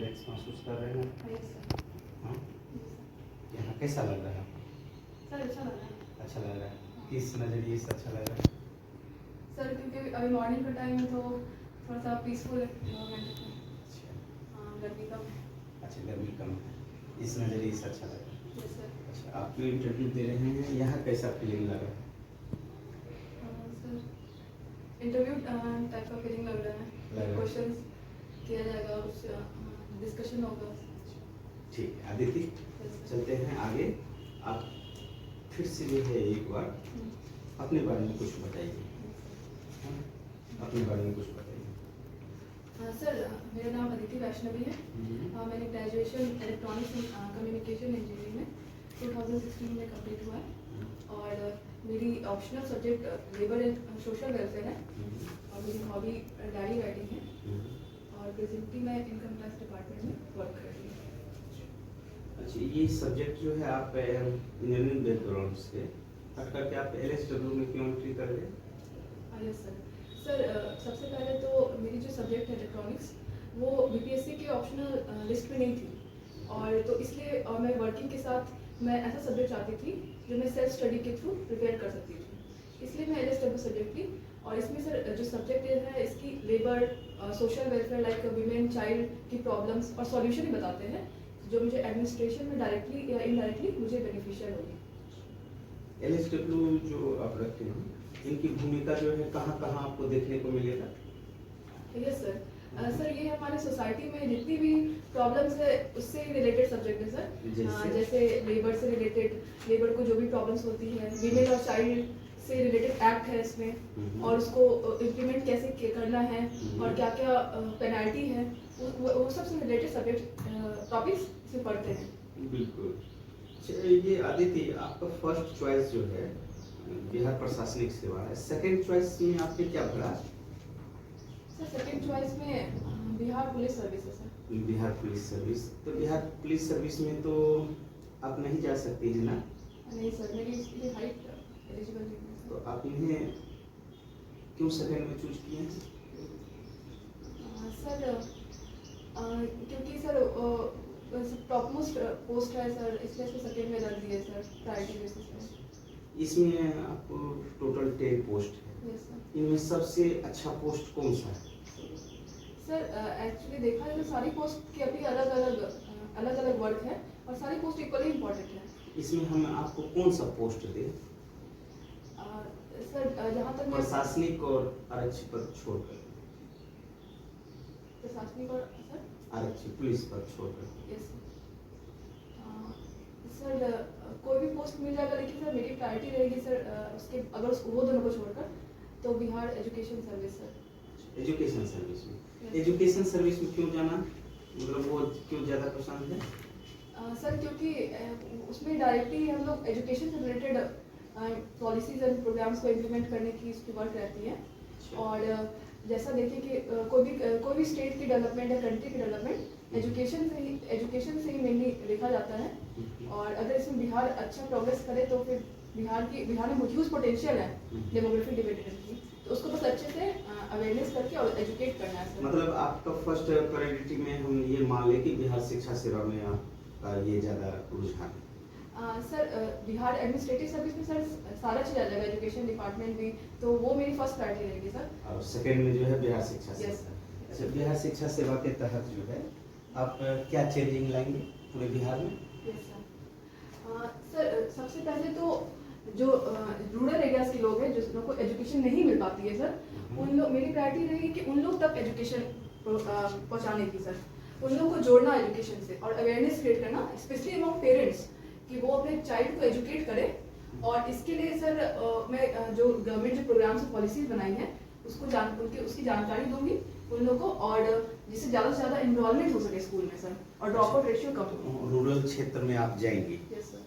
Relax महसूस कर रहे हैं? Yes sir. हाँ, यहाँ कैसा लग रहा है आपको? सर अच्छा लग रहा है। अच्छा लग रहा है, किस नज़रिए से अच्छा लग रहा है? सर क्योंकि अभी मॉर्निंग का टाइम है तो थोड़ा सा पीसफुल एनवायरनमेंट है। अच्छा। हाँ, गर्मी कम है। अच्छा, गर्मी कम है, इस नज़रिए से अच्छा लग रहा है। Yes sir. अच्छा, आप जो इंटरव्यू दे रहे हैं यहाँ कैसा फीलिंग लग रहा है? सर इंटरव्यू टाइप का फीलिंग लग रहा लग है। रहा है। क्वेश्चंस किया जाएगा, उससे डिस्कशन होगा। ठीक है आदित्य, यस सर। चलते हैं आगे। आप फिर से जो है एक बार अपने बारे में कुछ बताइए। हाँ, अपने बारे में कुछ बताइए। सर मेरा नाम अदिति वैष्णवी है। मैंने graduation electronics and communication engineering में 2016 में कंप्लीट हुआ है और मेरी optional subject labour and social welfare है और मेरी हॉबी डायरी राइटिंग है और प्रेजेंटली मैं इनकम टैक्स डिपार्टमेंट में वर्क कर रही हूँ। अच्छा, ये सब्जेक्ट जो है आप इंजीनियरिंग बैकग्राउंड से हट करके आप LSW में क्यों एंट्री कर गए? Yes sir. सर सबसे पहले तो मेरी जो सब्जेक्ट है इलेक्ट्रॉनिक्स वो BPSC के ऑप्शनल लिस्ट में नहीं थी और तो इसलिए मैं वर्किंग के साथ मैं ऐसा सब्जेक्ट चाहती थी जो मैं सेल्फ स्टडी के थ्रू प्रिपेयर कर सकती थी, इसलिए मैं LSW सब्जेक्ट ली। और इसमें सर जो सब्जेक्ट है इसकी labour social welfare like women child की प्रॉब्लम्स और सॉल्यूशन ही बताते हैं जो मुझे एडमिनिस्ट्रेशन में डायरेक्टली या इनडायरेक्टली मुझे बेनिफिशियल होगी। LSW जो आप रखते हैं इनकी भूमिका जो है कहाँ कहाँ आपको देखने को मिलेगा? Yes sir. सर ये हमारे सोसाइटी में जितनी भी प्रॉब्लम्स है उससे रिलेटेड सब्जेक्ट है सर। जैसे लेबर से रिलेटेड, लेबर को जो भी प्रॉब्लम्स होती है, वीमेन और चाइल्ड से रिलेटेड एक्ट है इसमें और उसको इम्प्लीमेंट कैसे करना है और क्या क्या पेनल्टी है, वो सब से रिलेटेड सब्जेक्ट टॉपिक्स से पढ़ते हैं। बिल्कुल। अच्छा, ये आदित्य आपका फर्स्ट चॉइस जो है बिहार प्रशासनिक सेवा है, सेकंड चॉइस में आपने क्या पढ़ा? सर सेकंड चॉइस में बिहार पुलिस सर्विस है सर। बिहार पुलिस सर्विस, तो बिहार पुलिस सर्विस में तो आप नहीं जा सकते हैं ना? नहीं सर, मेरी इसके लिए हाइट एलिजिबल नहीं है। तो आप इन्हें क्यों सेकंड में चूज किए हैं? सर क्योंकि सर टॉप मोस्ट पोस्ट है सर, इसलिए इसको सेकंड में रख दिए सर प्रायोरिटी बेसिस पे। इसमें आपको टोटल 10 पोस्ट है। Yes sir. इनमें सबसे अच्छा पोस्ट कौन सा है? सर एक्चुअली देखा जाए तो सारी पोस्ट के अभी अलग अलग वर्क है और सारी पोस्ट इक्वली इम्पोर्टेंट है। इसमें हम आपको कौन सा पोस्ट दें? सर जहाँ तक मैं प्रशासनिक और आरक्षी पद छोड़कर। प्रशासनिक और सर आरक्षी पुलिस पद छोड़कर। यस सर कोई भी पोस्ट मिल जाएगा, लेकिन सर मेरी प्रायोरिटी रहेगी सर उसके अगर वो दोनों को छोड़कर तो Bihar education service sir. Education service में, एजुकेशन सर्विस में क्यों जाना, मतलब वो क्यों ज़्यादा पसंद है? सर क्योंकि उसमें डायरेक्टली हम लोग एजुकेशन से रिलेटेड पॉलिसीज एंड प्रोग्राम्स को इम्प्लीमेंट करने की उसकी वर्क रहती है और जैसा देखिए कि कोई भी स्टेट की डेवलपमेंट या कंट्री की डेवलपमेंट एजुकेशन से ही मेनली देखा जाता है और अगर इसमें बिहार अच्छा प्रोग्रेस करे तो फिर बिहार में ह्यूज पोटेंशियल है डेमोग्राफिक डिवेलपमेंट की, तो उसको बस अच्छे से अवेयरनेस करके और एजुकेट करना है सर। मतलब आपका फर्स्ट प्रायोरिटी में हम ये मान लें कि बिहार शिक्षा सेवा में आपका ये ज़्यादा रुझान है। सर बिहार एडमिनिस्ट्रेटिव सर्विस में सर सारा चीज़ आ जाएगा, एजुकेशन डिपार्टमेंट भी, तो वो मेरी फर्स्ट प्रायोरिटी रहेगी सर। और सेकंड में जो है बिहार शिक्षा सेवा। Yes sir. अच्छा, बिहार शिक्षा सेवा के तहत जो है आप क्या चेंजिंग लाएंगे पूरे बिहार में? Yes sir. सर सबसे पहले तो जो रूरल एरियाज के लोग हैं जिन लोगों को एजुकेशन नहीं मिल पाती है सर, उन लोग मेरी प्रायोरिटी रहेगी कि उन लोग तक एजुकेशन पहुंचाने की सर, उन लोगों को जोड़ना एजुकेशन से और अवेयरनेस क्रिएट करना स्पेशली अमंग पेरेंट्स कि वो अपने चाइल्ड को एजुकेट करें। और इसके लिए सर मैं जो गवर्नमेंट जो प्रोग्राम्स और पॉलिसीज बनाई हैं उसको उसकी जानकारी दूंगी उन लोगों को और जिससे ज़्यादा से ज़्यादा इन्वॉल्वमेंट हो सके स्कूल में सर और ड्रॉप आउट रेशियो कम हो। रूरल क्षेत्र में आप जाएंगे? Yes sir.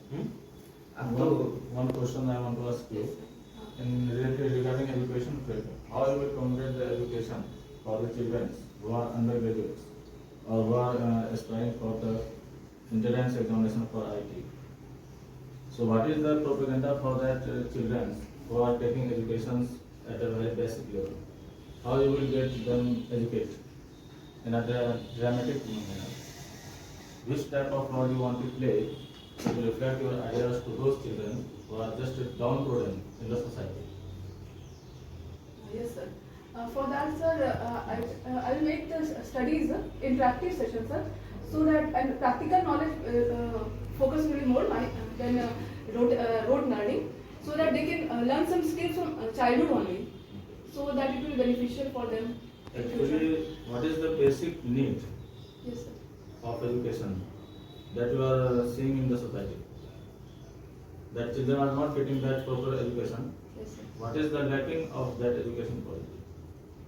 One question I want to ask you. In regarding education field, how you will promote the education for the children who are undergraduates or who are aspiring for the entrance examination for IT? So what is the propaganda for that children who are taking education at a very basic level? How you will get them educated in a dramatic manner? which type of role you want to play to reflect your ideas to those children who are just downtrodden in the society. Yes, sir. For that, sir, I will make the studies interactive sessions, sir, so that and practical knowledge focus will be more than rote learning, so that they can learn some skills from childhood only, so that it will be beneficial for them. in future. Actually, what is the basic need Yes, sir. of education that you are seeing in the society? That children are not getting that proper education. Yes, sir. What is the lacking of that education policy?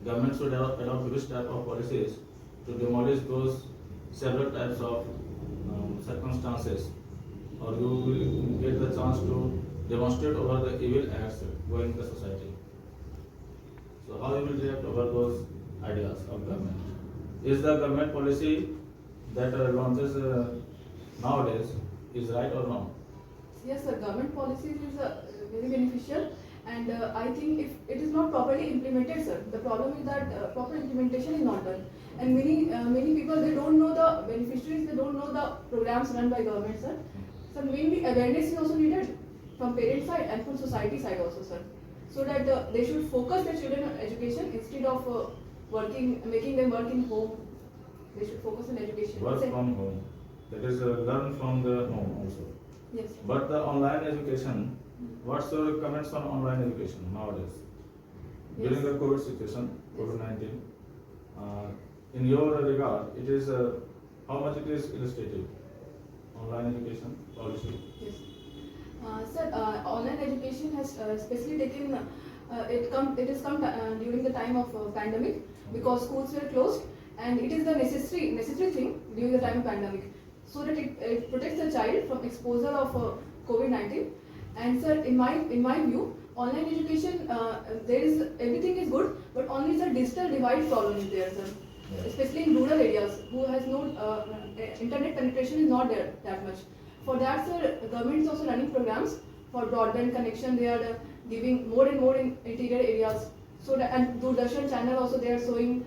Government should adopt which type of policies to demolish those several types of circumstances, or you will get the chance to demonstrate over the evil acts going in the society. So how you will react over those ideas of government? Is the government policy that launches nowadays is right or wrong? Yes, sir. Government policies is very beneficial, and I think if it is not properly implemented, sir, the problem is that proper implementation is not done, and many people, they don't know the beneficiaries, they don't know the programs run by government, sir. So mainly awareness is also needed from parent side and from society side also, sir, so that they should focus their children on education instead of making them work in home. They should focus on education. Work Sir. from home. That is learn from the home also. Yes, sir. But the online education, what's your comments on online education nowadays? During Yes. the COVID situation, Yes. COVID-19, in your regard, it is how much it is illustrative? Online education policy. Yes. Sir, online education has especially taken, it has come during the time of pandemic, because schools were closed, and it is the necessary thing during the time of pandemic, so that it protects the child from exposure of COVID-19. And sir, in my view, online education, everything is good, but only the digital divide problem is there, sir. Especially in rural areas, who has no internet penetration is not there that much. For that, sir, government is also running programs for broadband connection. They are giving more and more in interior areas. So that, and Doordarshan channel also, they are showing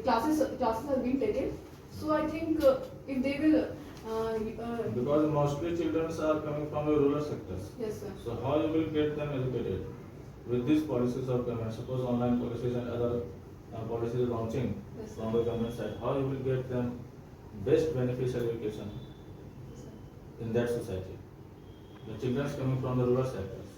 classes are being taken. So I think if they will, Because mostly children are coming from the rural sectors. yes, sir. So how you will get them educated with these policies of government? Suppose online policies and other policies launching Yes, sir. from the government side, how you will get them best beneficial education Yes, sir. in that society? The children coming from the rural sectors.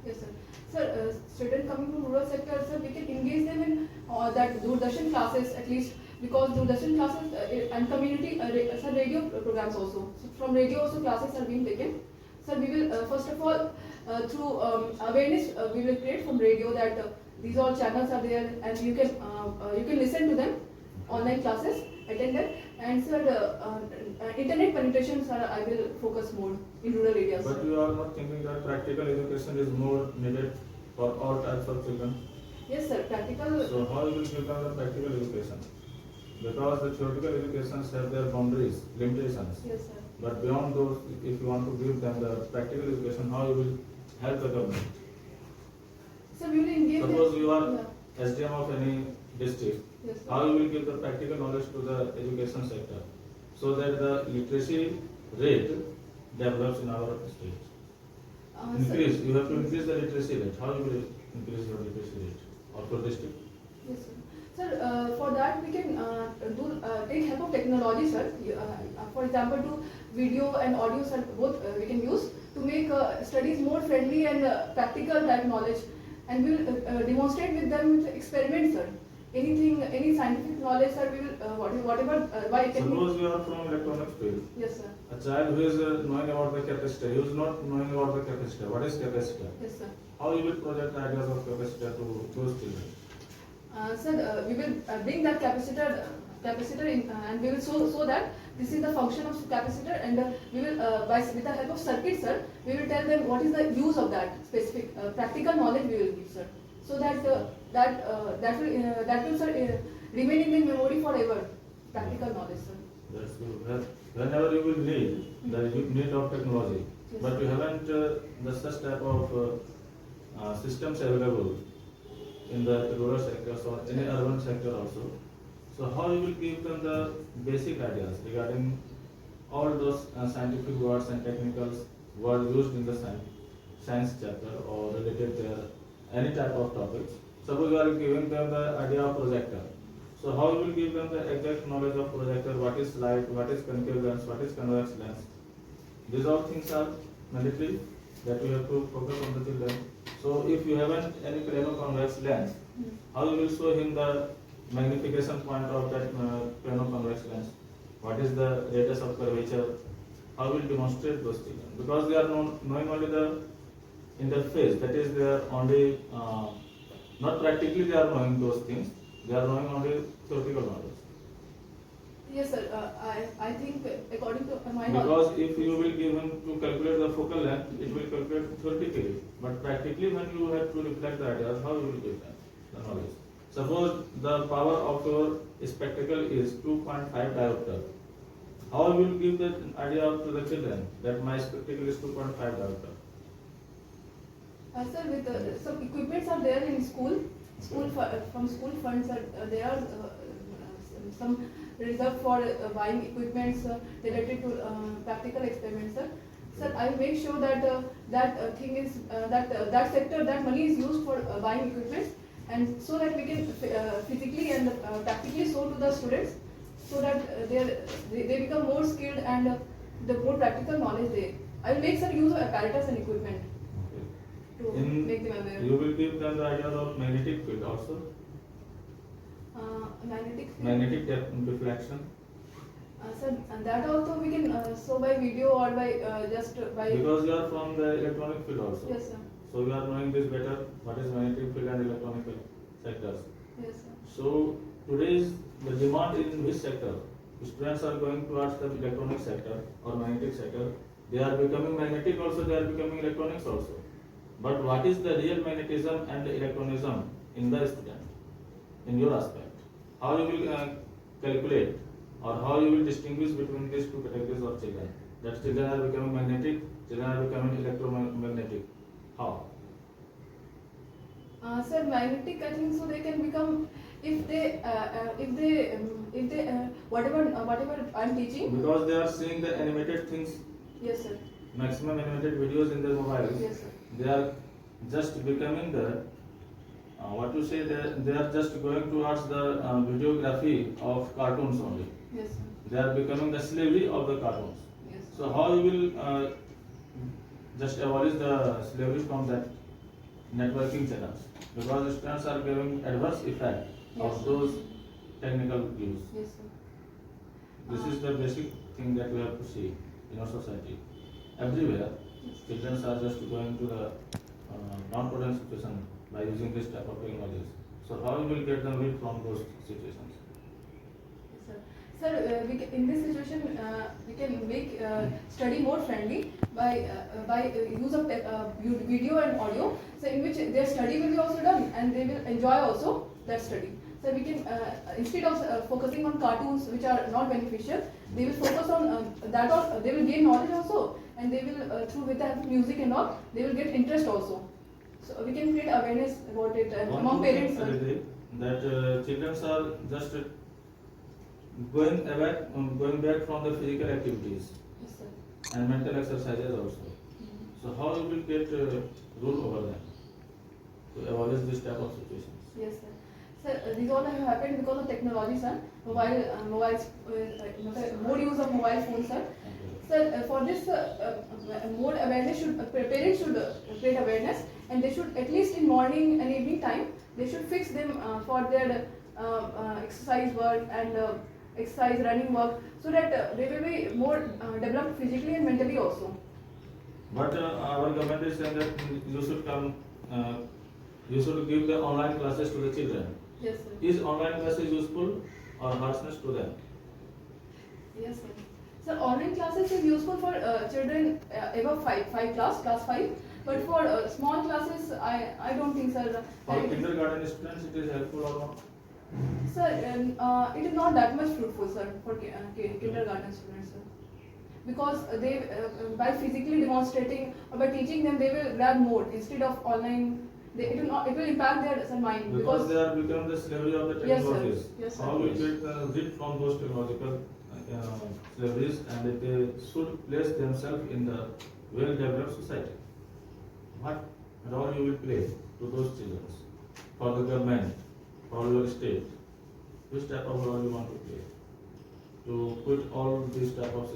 Yes, sir. Sir, students coming from rural sector, sir, we can engage them in that Doordarshan classes at least, because Doordarshan classes and community sir, radio programs also. So from radio also classes are being taken. Sir, we will first of all through awareness we will create from radio that these all channels are there, and you can listen to them, online classes, attend them, and sir, internet penetration, sir, I will focus more in rural areas. But you are not thinking that practical education is more needed for all types of children. Yes, sir. Practical. So how you will give them the practical education? Because the theoretical educations have their boundaries, limitations. Yes, sir. But beyond those, if you want to give them the practical education, how you will help the government? So we will engage. Suppose you are Yeah. SDM of any district, Yes, sir. how you will give the practical knowledge to the education sector so that the literacy rate develops in our state? Increase, you have to increase the literacy rate. How you will increase your literacy rate of your district? Yes, sir. Sir, for that we can take help of technology, sir. For example, to video and audio, sir, both we can use to make studies more friendly and practical type knowledge, and we will demonstrate with them with experiments, sir. Any scientific knowledge, sir, we will whatever by Suppose you are from electronics field. Yes, sir. A child who is knowing about the capacitor, he is not knowing about the capacitor. What is capacitor? Yes, sir. How you will project the ideas of capacitor to those children? Sir, we will bring that capacitor in, and we will show that this is the function of capacitor, and we will with the help of circuit, sir, we will tell them what is the use of that specific practical knowledge we will give, sir, so that that will sir, remain in the memory forever. Practical knowledge, sir. That's good. Whenever you will need the need of technology, Yes, but you haven't the such type of systems available in the rural sectors or any urban sector also. So how you will give them the basic ideas regarding all those scientific words and technicals were used in the science chapter or related to any type of topics. Suppose you are giving them the idea of projector. So how you will give them the exact knowledge of projector, what is light, what is concave lens, what is convex lens. These all things are mandatory that you have to focus on the children. So if you haven't any plano convex lens, how you will show him the magnification point of that plano convex lens? What is the radius of curvature? How will demonstrate those children? Because they are knowing only the interface, that is they are only not practically they are knowing those things, they are knowing only theoretical knowledge. Yes, sir. I think according to my knowledge. Because if you will give him to calculate the focal length, it will calculate theoretically. But practically, when you have to reflect the ideas, how you will give them the knowledge? Suppose the power of your spectacle is 2.5 diopter. How you will give that idea to the children that my spectacle is 2.5 diopter? Sir, with some equipments are there in school. From school funds are there are some reserved for buying equipments related to practical experiments, sir. Sir, I will make sure that that thing is that sector, that money is used for buying equipments, and so that we can physically and practically show to the students, so that they become more skilled and the more practical knowledge they. I will make some use of apparatus and equipment to make them aware. You will give them the idea of magnetic field also. Magnetic field. Magnetic deflection. Sir, and that also we can show by video or by just by. Because you are from the electronic field also. Yes, sir. So you are knowing this better. What is magnetic field and electronic field sectors? Yes, sir. So today's the demand in which sector? Students are going towards the electronic sector or magnetic sector. They are becoming magnetic also. They are becoming electronics also. But what is the real magnetism and the electronism in the student, in your aspect? How you will calculate or how you will distinguish between these two categories of children? That children are becoming magnetic, children are becoming electromagnetic. How? Sir, magnetic, I think so they can become if they whatever I'm teaching. Because they are seeing the animated things, Yes, sir. maximum animated videos in their mobiles. Yes, sir. They are just becoming the what you say, they are just going towards the videography of cartoons only. Yes, sir. They are becoming the slavery of the cartoons. Yes. So how you will just abolish the slavery from that networking channels? Because students are giving adverse effect Yes, of sir. those technical views. Yes, sir. This is the basic thing that we have to see in our society. Everywhere, children are just going to the non-prudent situation by using this type of technologies. So how you will get them rid from those situations? Sir, in this situation, we can make study more friendly by use of video and audio. So in which their study will be also done and they will enjoy also that study. So we can instead of focusing on cartoons which are not beneficial, they will focus on that. Or they will gain knowledge also, and they will through with the music and all, they will get interest also. So we can create awareness about it among parents. That children are just going back from the physical activities Yes, sir. and mental exercises also. So how you will get rule over them to abolish this type of situations? Yes, sir. Sir, these all have happened because of technology, sir. Mobiles, more use of mobile phones, sir. Sir, for this, more awareness parents should create awareness, and they should at least in morning and evening time, they should fix them for their exercise work and exercise running work, so that they will be more developed physically and mentally also. But our government is saying that you should come, you should give the online classes to the children. Yes, sir. Is online classes useful or harshness to them? Yes, sir. Sir, online classes is useful for children above class 5. But for small classes, I don't think, sir. For kindergarten students, it is helpful or not? Sir, it is not that much fruitful, sir, for kindergarten students, sir. Because they, by physically demonstrating or by teaching them, they will grab more instead of online it will impact their mind Because they are becoming the slavery of the Yes, sir. technologies. Yes, sir. How we get rid from those technological slaveries, and they should place themselves in the well-developed society. What role you will play to those children, for the government, for your state? Which type of role you want to play to put all these type of